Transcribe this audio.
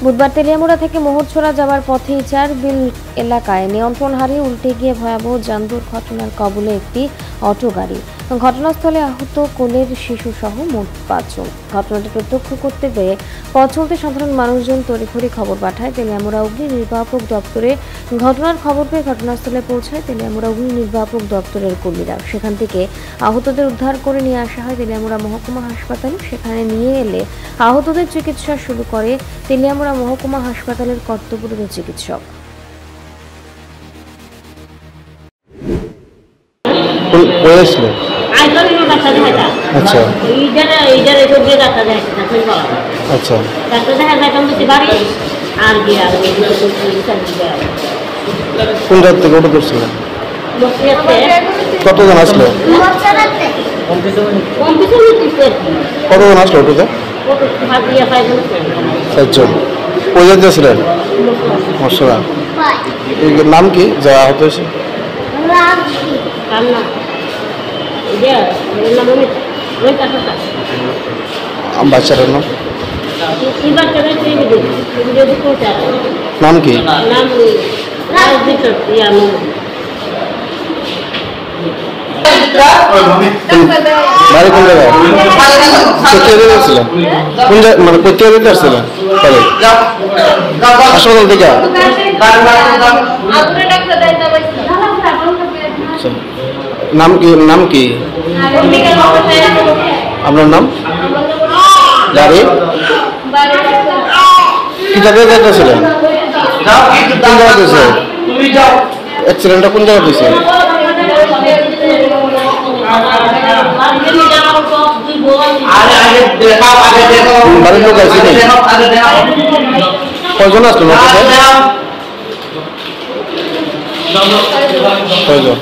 বুধবার তেলিয়ামুড়া থেকে মোহরছড়া যাওয়ার পথে ইচারবিল এলাকায় নিয়ন্ত্রণ হারিয়ে উল্টে গিয়ে ভয়াবহ যান দুর্ঘটনার কবলে একটি অটো গাড়ি। ঘটনাস্থলে আহত কোলের শিশু সহ মোট ৫ জন। ঘটনাটি প্রত্যক্ষ করতে পেরে পথ চলতে সাধারণ মানুষজন তড়িঘড়ি খবর পাঠায় তেলিয়ামুড়া অগ্নি নির্বাপক দপ্তরে। ঘটনার খবর পেয়ে ঘটনাস্থলে পৌঁছায় তেলিয়ামুড়া অগ্নি নির্বাপক দপ্তরের কর্মীরা। সেখান থেকে আহতদের উদ্ধার করে নিয়ে আসা হয় তেলিয়ামুড়া মহকুমা হাসপাতালে। সেখানে নিয়ে এলে আহতদের চিকিৎসা শুরু করে তেলিয়ামুড়া মহকুমা হাসপাতালের কর্তব্যরত চিকিৎসক। আচ্ছা আচ্ছা কোন রাত থেকে অটো করছিলেন? কতজন আসলো? কতজন আসলো অটোতে? 4 জন। কোন জায়গায় ছিলেন? মশলা। নাম কি যা আহত হয়েছে? বাচ্চাটার নাম কি? বাড়ি কোন জায়গায়? মানে কোথায় যেতে আসছিলেন? হাসপাতাল থেকে? নাম কি? নাম কি আপনার নাম? গাড়ি কি জায়গায় যেতেছিলেন? কোন জায়গা দিয়েছে অ্যাক্সিডেন্টটা? কোন জায়গা দিয়েছে? বাড়ির লোক আছে? কয়জন আসলো? কয়জন?